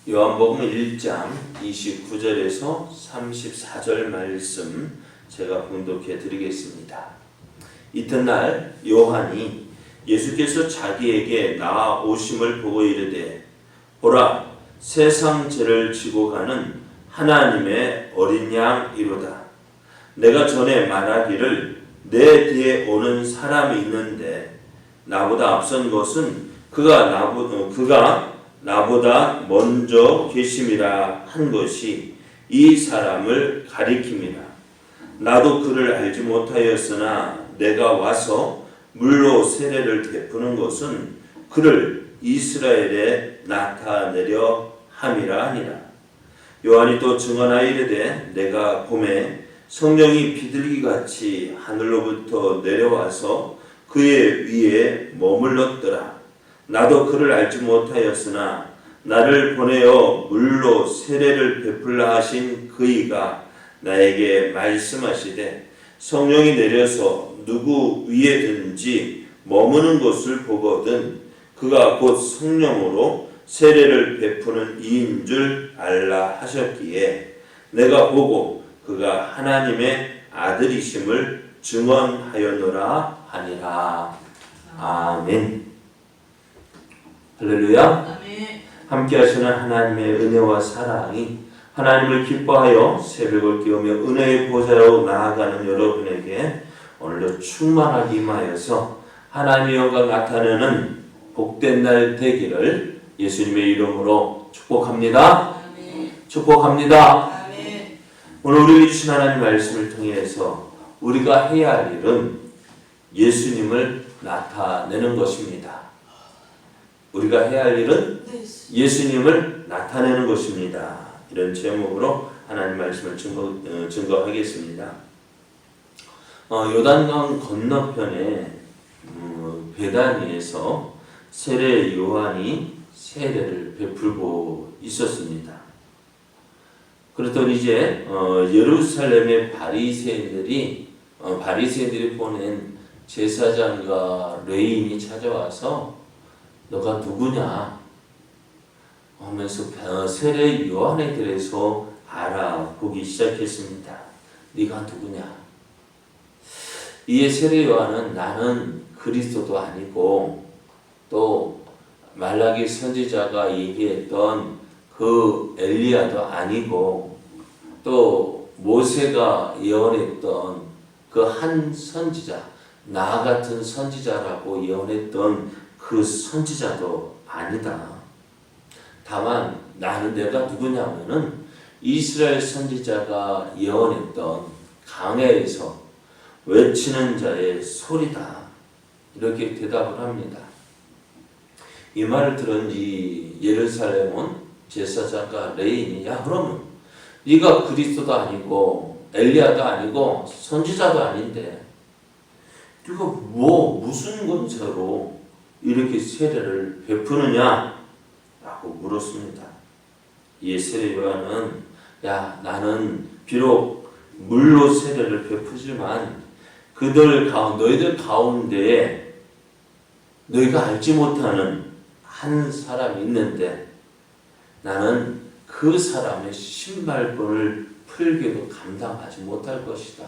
요한복음 1장 29절에서 34절 말씀 제가 봉독해 드리겠습니다. 이튿날 요한이 예수께서 자기에게 나아오심을 보고 이르되 보라 세상 죄를 지고 가는 하나님의 어린 양이로다. 내가 전에 말하기를 내 뒤에 오는 사람이 있는데 나보다 앞선 것은 그가 나보다 먼저 계심이라 한 것이 이 사람을 가리킴이라. 나도 그를 알지 못하였으나 내가 와서 물로 세례를 베푸는 것은 그를 이스라엘에 나타내려 함이라 하니라. 요한이 또 증언하여 이르되 내가 봄에 성령이 비둘기같이 하늘로부터 내려와서 그의 위에 머물렀더라. 나도 그를 알지 못하였으나 나를 보내어 물로 세례를 베풀라 하신 그이가 나에게 말씀하시되 성령이 내려서 누구 위에든지 머무는 것을 보거든 그가 곧 성령으로 세례를 베푸는 이인 줄 알라 하셨기에 내가 보고 그가 하나님의 아들이심을 증언하였노라 하니라. 아멘. 할렐루야. 아멘. 함께 하시는 하나님의 은혜와 사랑이 하나님을 기뻐하여 새벽을 깨우며 은혜의 보좌로 나아가는 여러분에게 오늘도 충만하게 임하여서 하나님의 영광 나타내는 복된 날 되기를 예수님의 이름으로 축복합니다. 아멘. 축복합니다. 아멘. 오늘 우리에게 주신 하나님 말씀을 통해서 우리가 해야 할 일은 예수님을 나타내는 것입니다. 우리가 해야 할 일은 예수님을 나타내는 것입니다. 이런 제목으로 하나님 말씀을 증거하겠습니다. 요단강 건너편에 베다니에서 세례 요한이 세례를 베풀고 있었습니다. 그랬더니 이제 예루살렘의 바리새인들이 보낸 제사장과 레인이 찾아와서 너가 누구냐 하면서 세례 요한에 대해서 알아보기 시작했습니다. 네가 누구냐? 이에 세례 요한은 나는 그리스도도 아니고 또 말라기 선지자가 얘기했던 그 엘리야도 아니고 또 모세가 예언했던 그 한 선지자 나 같은 선지자라고 예언했던 그 선지자도 아니다. 다만 나는 내가 누구냐면은 이스라엘 선지자가 예언했던 강야에서 외치는 자의 소리다. 이렇게 대답을 합니다. 이 말을 들은 이 예루살렘 온 제사장과 레인이 야 그러면 네가 그리스도도 아니고 엘리야도 아니고 선지자도 아닌데 네가 무슨 권세로 이렇게 세례를 베푸느냐? 라고 물었습니다. 이에 세례 요한은 야 나는 비록 물로 세례를 베푸지만 너희들 가운데에 너희가 알지 못하는 한 사람이 있는데 나는 그 사람의 신발끈을 풀기도 감당하지 못할 것이다.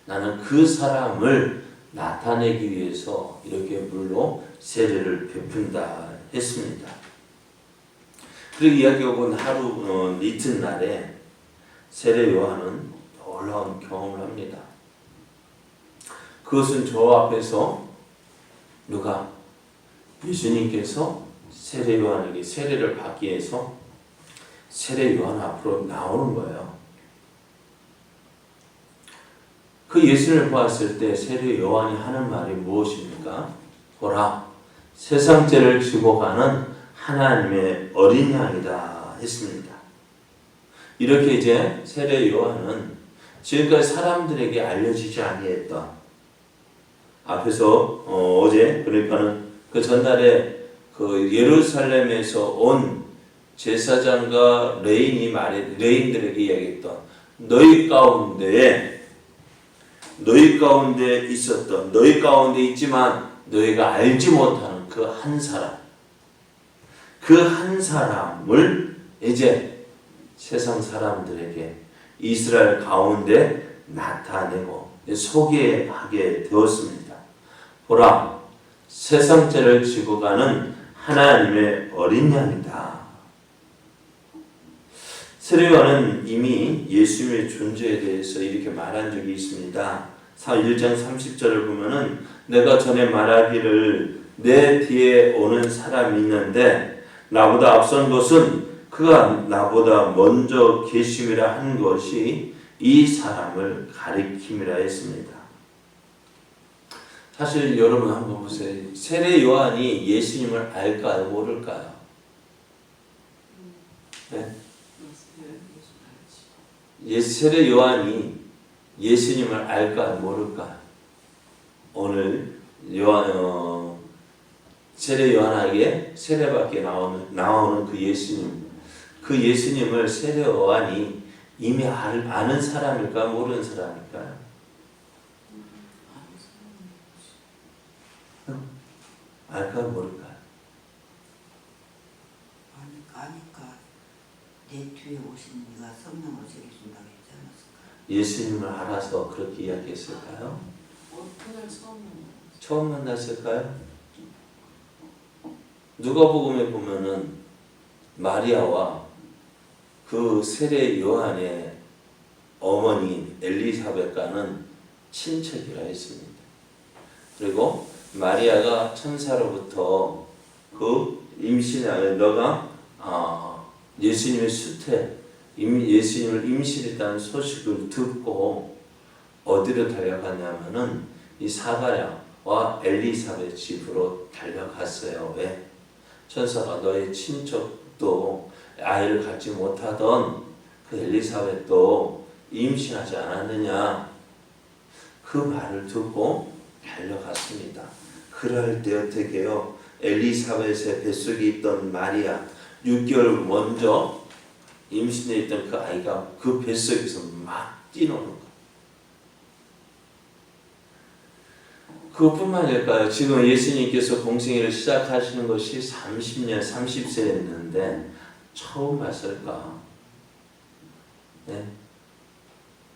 나는 그 사람을 나타내기 위해서 이렇게 물로 세례를 베푼다 했습니다. 그리고 이야기하고 하루 이튿날에 세례 요한은 놀라운 경험을 합니다. 그것은 저 앞에서 누가 예수님께서 세례 요한에게 세례를 받기 위해서 세례 요한 앞으로 나오는 거예요. 그 예수님을 보았을 때 세례 요한이 하는 말이 무엇입니까? 보라, 세상 죄를 지고 가는 하나님의 어린 양이다 했습니다. 이렇게 이제 세례 요한은 지금까지 사람들에게 알려지지 아니했던 앞에서 어제 그러니까는 그 전날에 그 예루살렘에서 온 제사장과 레인들에게 이야기했던 너희 가운데 있었던 너희 가운데 있지만 너희가 알지 못하는 그 한 사람 그 한 사람을 이제 세상 사람들에게 이스라엘 가운데 나타내고 소개하게 되었습니다. 보라, 세상 죄를 지고 가는 하나님의 어린 양이다. 세례요한은 이미 예수님의 존재에 대해서 이렇게 말한 적이 있습니다. 1장 30절을 보면은 내가 전에 말하기를 내 뒤에 오는 사람이 있는데 나보다 앞선 것은 그가 나보다 먼저 계심이라 한 것이 이 사람을 가리킴이라 했습니다. 사실 여러분 한번 보세요. 세례 요한이 예수님을 알까요? 모를까요? 네? 세례 요한이 예수님을 알까요? 모를까요? 오늘 세례 요한에게 세례받게 나오는 그 예수님을 세례 요한이 이미 아는 사람일까 모르는 사람일까요? 알까요 모를까요? 아니까 내 뒤에 오신 네가 성령으로 저기 준다고 했지 않았을까? 예수님을 알아서 그렇게 이야기했을까요? 처음 만났을까요? 누가복음에 보면은 마리아와 그 세례 요한의 어머니 엘리사벳과는 친척이라 했습니다. 그리고 마리아가 천사로부터 그 너가 예수님의 예수님을 임신했다는 소식을 듣고 어디로 달려갔냐면은 이 사가랴와 엘리사벳 집으로 달려갔어요. 왜? 천사가 너의 친척도 아이를 갖지 못하던 그 엘리사벳도 임신하지 않았느냐? 그 말을 듣고 달려갔습니다. 그럴 때 어떻게 해요? 엘리사벳의 뱃속에 있던 마리아 6개월 먼저 임신해 있던 그 아이가 그 뱃속에서 막 뛰노는 거예요. 그것뿐만 아닐까요? 지금 예수님께서 공생애를 시작하시는 것이 30년, 30세였는데 처음 봤을까? 네?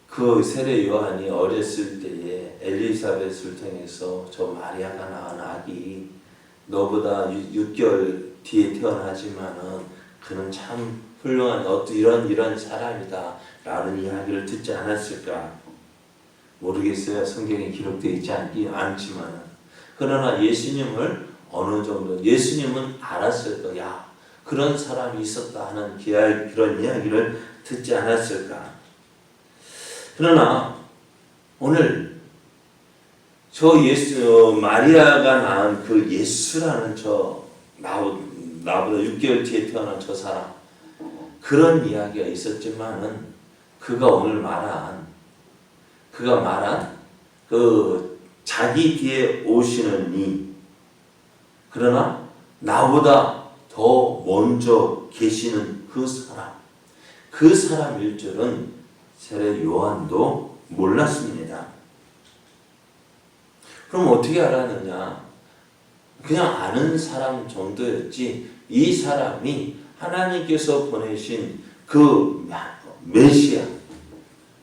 그 세례 요한이 어렸을 때에 엘리사벳을 통해서 저 마리아가 낳은 아기 너보다 6개월 뒤에 태어나지만은 그는 참 훌륭한 이런 사람이다 라는 이야기를 듣지 않았을까? 모르겠어요. 성경에 기록되어 있지 않지만 그러나 예수님을 어느 정도 예수님은 알았을 거야. 그런 사람이 있었다 하는 그런 이야기를 듣지 않았을까? 그러나 오늘 저 마리아가 낳은 그 예수라는 나보다 6개월 뒤에 태어난 저 사람 그런 이야기가 있었지만은 그가 말한 그 자기 뒤에 오시는 이 그러나 나보다 더 먼저 계시는 그 사람일 줄은 세례 요한도 몰랐습니다. 그럼 어떻게 알았느냐? 그냥 아는 사람 정도였지 이 사람이 하나님께서 보내신 그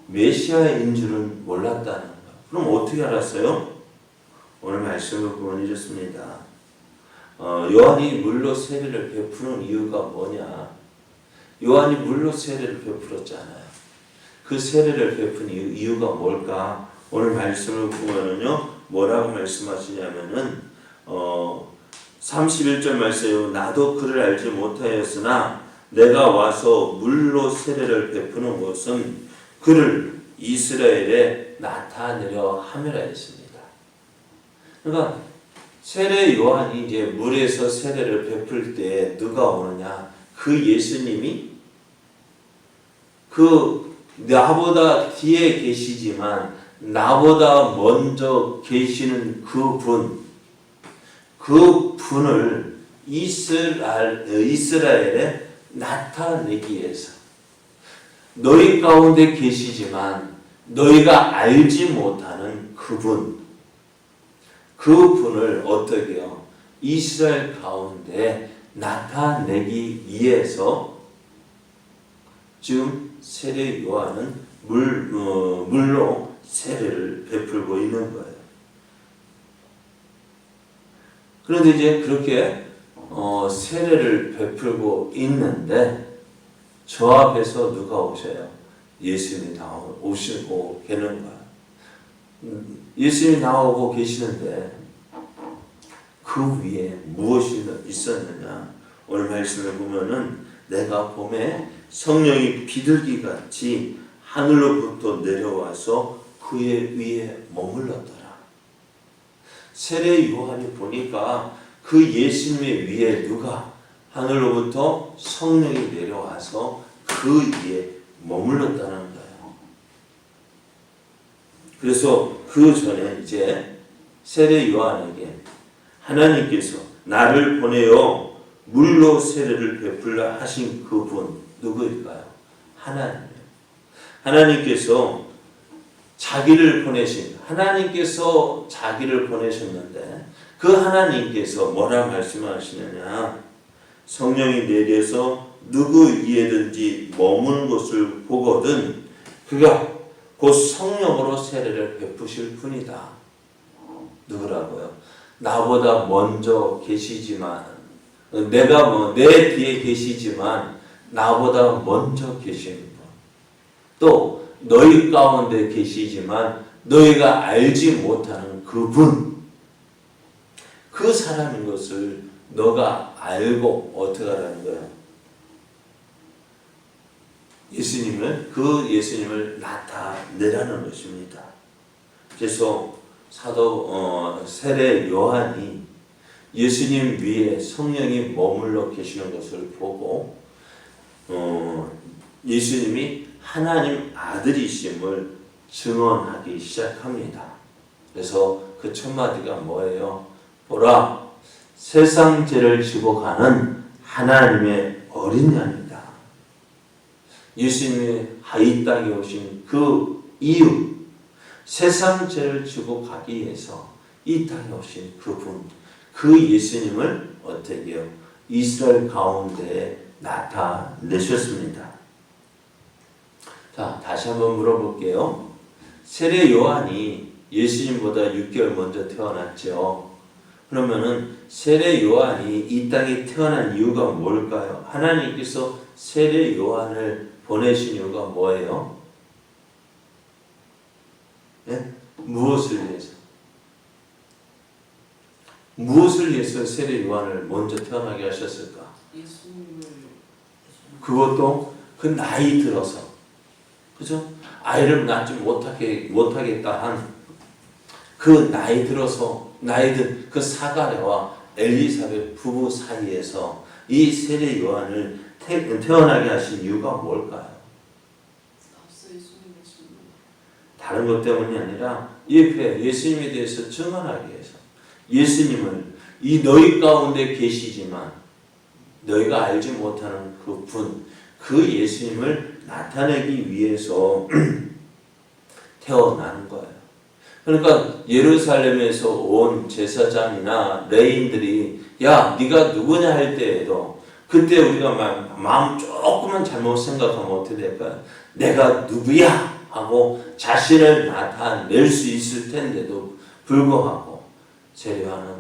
메시아인 줄은 몰랐다는 거. 그럼 어떻게 알았어요? 오늘 말씀을 보면 이렇습니다. 요한이 물로 세례를 베푸는 이유가 뭐냐? 요한이 물로 세례를 베풀었잖아요. 그 세례를 베푼 이유가 뭘까? 오늘 말씀을 보면은요, 뭐라고 말씀하시냐면은 31절 말씀에 나도 그를 알지 못하였으나 내가 와서 물로 세례를 베푸는 것은 그를 이스라엘에 나타내려 함이라 했습니다. 그러니까 세례 요한이 이제 물에서 세례를 베풀 때 누가 오느냐? 그 예수님이 그 나보다 뒤에 계시지만 나보다 먼저 계시는 그분을 이스라엘에 나타내기 위해서 너희 가운데 계시지만 너희가 알지 못하는 그분을 어떻게 해요? 이스라엘 가운데 나타내기 위해서 지금 세례 요한은 물로 세례를 베풀고 있는 거예요. 그런데 이제 그렇게 세례를 베풀고 있는데 저 앞에서 누가 오셔요? 예수님이 오시고 계는 거예요. 예수님이 나오고 계시는데 그 위에 무엇이 있었느냐? 오늘 말씀을 보면은 내가 봄에 성령이 비둘기같이 하늘로부터 내려와서 그의 위에 머물렀더라. 세례 요한이 보니까 그 예수님의 위에 누가 하늘로부터 성령이 내려와서 그 위에 머물렀다는 거예요. 그래서 그 전에 이제 세례 요한에게 하나님께서 나를 보내어 물로 세례를 베풀라 하신 그분 누구일까요? 하나님이에요. 하나님께서 하나님께서 자기를 보내셨는데 그 하나님께서 뭐라 말씀하시느냐? 성령이 내려서 누구 위에든지 머무는 것을 보거든 그가 곧 성령으로 세례를 베푸실 분이다. 누구라고요? 나보다 먼저 계시지만 내가 내 뒤에 계시지만 나보다 먼저 계시는 분. 또 너희 가운데 계시지만 너희가 알지 못하는 그분. 그 사람인 것을 너가 알고 어떻게 하라는 거예요? 예수님을 나타내라는 것입니다. 그래서 세례 요한이 예수님 위에 성령이 머물러 계시는 것을 보고 예수님이 하나님 아들이심을 증언하기 시작합니다. 그래서 그 첫 마디가 뭐예요? 보라, 세상 죄를 지고 가는 하나님의 어린 양이다. 예수님이 이 땅에 오신 그 이유, 세상 죄를 지고 가기 위해서 이 땅에 오신 그분, 그 예수님을 어떻게 해요? 이스라엘 가운데에 나타내셨습니다. 자, 다시 한번 물어볼게요. 세례 요한이 예수님보다 6개월 먼저 태어났죠. 그러면은 세례 요한이 이 땅에 태어난 이유가 뭘까요? 하나님께서 세례 요한을 보내신 이유가 뭐예요? 네? 무엇을 위해서? 무엇을 위해서 세례 요한을 먼저 태어나게 하셨을까? 예수님을 그것도 그 나이 들어서, 그죠? 아이를 낳지 못하겠다 한 그 나이 들어서 나이든 그 사가랴와 엘리사벳 부부 사이에서 이 세례 요한을 태어나게 하신 이유가 뭘까요? 다른 것 때문이 아니라 옆에 예수님에 대해서 증언하기 위해서, 예수님을 이 너희 가운데 계시지만 너희가 알지 못하는 그 분, 그 예수님을 나타내기 위해서 태어나는 거예요. 그러니까 예루살렘에서 온 제사장이나 레인들이 야, 네가 누구냐 할 때에도 그때 우리가 마음 조금만 잘못 생각하면 어떻게 될까요? 내가 누구야? 하고 자신을 나타낼 수 있을 텐데도 불구하고 세례 요한은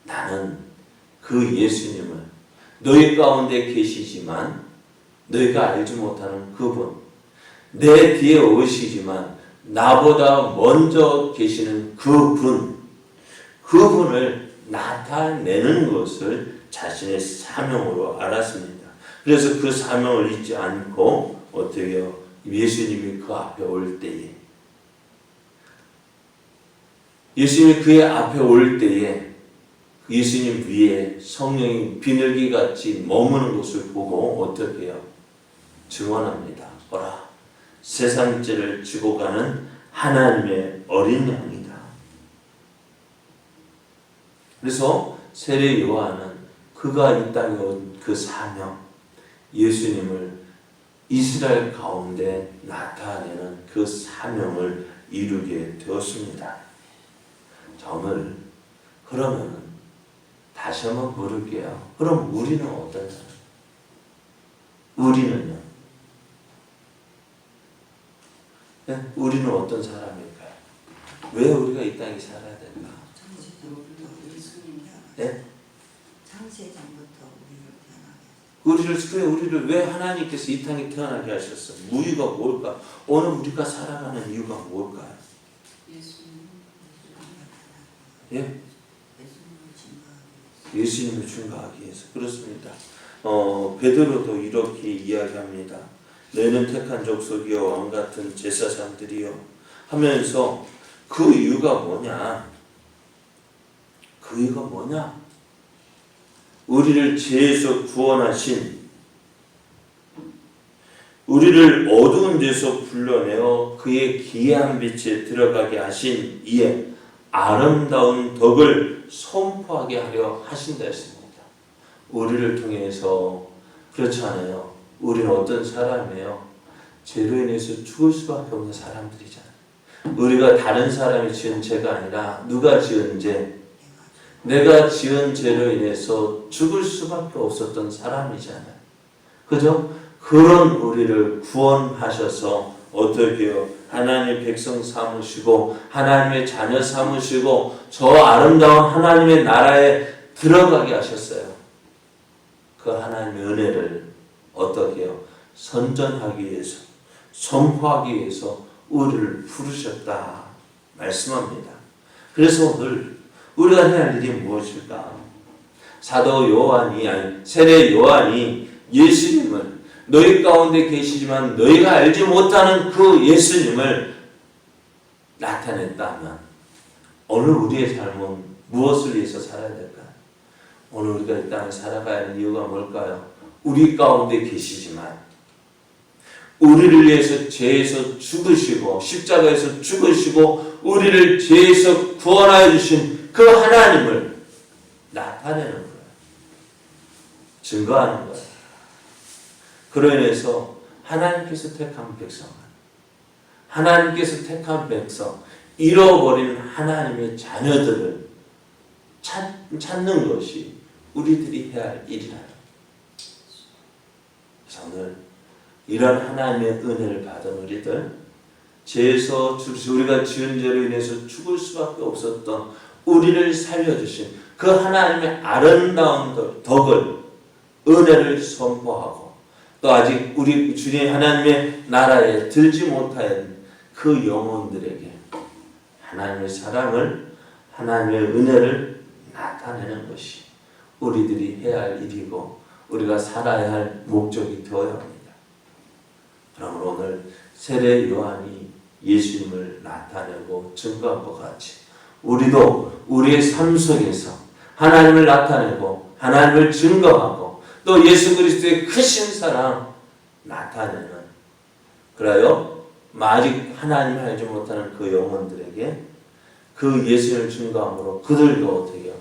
나는 그 예수님을 너희 가운데 계시지만 너희가 알지 못하는 그분, 내 뒤에 오시지만 나보다 먼저 계시는 그분을 나타내는 것을 자신의 사명으로 알았습니다. 그래서 그 사명을 잊지 않고 어떻게 해요? 예수님이 그 앞에 올 때에, 예수님이 그의 앞에 올 때에 예수님 위에 성령이 비둘기같이 머무는 것을 보고 어떻게 해요? 증언합니다. 보라, 세상 죄를 지고 가는 하나님의 어린 양이다. 그래서 세례 요한은 그가 이 땅에 온 그 사명, 예수님을 이스라엘 가운데 나타내는 그 사명을 이루게 되었습니다. 자, 오늘 그러면 다시 한번 물을게요. 그럼 우리는 어떤 사람? 우리는요? 네? 우리는 어떤 사람일까요? 왜 우리가 이 땅에 살아야 될까? 창세전부터 예수님이 네? 창세전부터 우리를 태어나게 우리를 왜 하나님께서 이 땅에 태어나게 하셨어? 무유가 뭘까? 오늘 우리가 살아가는 이유가 뭘까요? 예? 예수님을 증거하기 위해서. 그렇습니다. 베드로도 이렇게 이야기합니다. 너희는 택한 족속이요 왕 같은 제사장들이요 하면서 그 이유가 뭐냐? 그 이유가 뭐냐? 우리를 죄에서 구원하신, 우리를 어두운 데서 불러내어 그의 기이한 빛에 들어가게 하신 이의 아름다운 덕을 선포하게 하려 하신다 했습니다. 우리를 통해서. 그렇지 않아요? 우리는 어떤 사람이에요? 죄로 인해서 죽을 수밖에 없는 사람들이잖아요. 우리가 다른 사람이 지은 죄가 아니라 누가 지은 죄? 내가 지은 죄로 인해서 죽을 수밖에 없었던 사람이잖아요. 그죠? 그런 우리를 구원하셔서 어떻게 해요? 하나님의 백성 삼으시고 하나님의 자녀 삼으시고 저 아름다운 하나님의 나라에 들어가게 하셨어요. 그 하나님의 은혜를 어떻게 해요? 선전하기 위해서, 선포하기 위해서 우리를 부르셨다 말씀합니다. 그래서 오늘 우리가 해야 할 일이 무엇일까? 사도 요한이, 아니 세례 요한이 예수님을, 너희 가운데 계시지만 너희가 알지 못하는 그 예수님을 나타냈다면 오늘 우리의 삶은 무엇을 위해서 살아야 될까요? 오늘 우리가 이 땅에 살아가야 하는 이유가 뭘까요? 우리 가운데 계시지만 우리를 위해서 죄에서 죽으시고 십자가에서 죽으시고 우리를 죄에서 구원하여 주신 그 하나님을 나타내는 거예요. 증거하는 거예요. 그로 인해서 하나님께서 택한 백성, 하나님께서 택한 백성, 잃어버린 하나님의 자녀들을 찾는 것이 우리들이 해야 할 일이라요. 그래서 오늘 이런 하나님의 은혜를 받은 우리들, 죄에서 우리가 지은 죄로 인해서 죽을 수밖에 없었던 우리를 살려주신 그 하나님의 아름다운 덕을, 은혜를 선포하고 또 아직 우리 주님 하나님의 나라에 들지 못한 그 영혼들에게 하나님의 사랑을, 하나님의 은혜를 나타내는 것이 우리들이 해야 할 일이고 우리가 살아야 할 목적이 되어야 합니다. 그러므로 오늘 세례 요한이 예수님을 나타내고 증거한 것 같이 우리도 우리의 삶 속에서 하나님을 나타내고 하나님을 증거하고 또 예수 그리스도의 크신 사랑 나타내는, 그래요 아직 하나님을 알지 못하는 그 영혼들에게 그 예수를 증거함으로 그들도 어떻게 해요?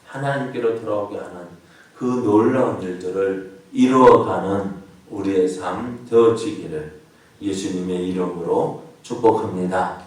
하나님께로 돌아오게 하는 그 놀라운 일들을 이루어가는 우리의 삶 되어지기를 예수님의 이름으로 축복합니다.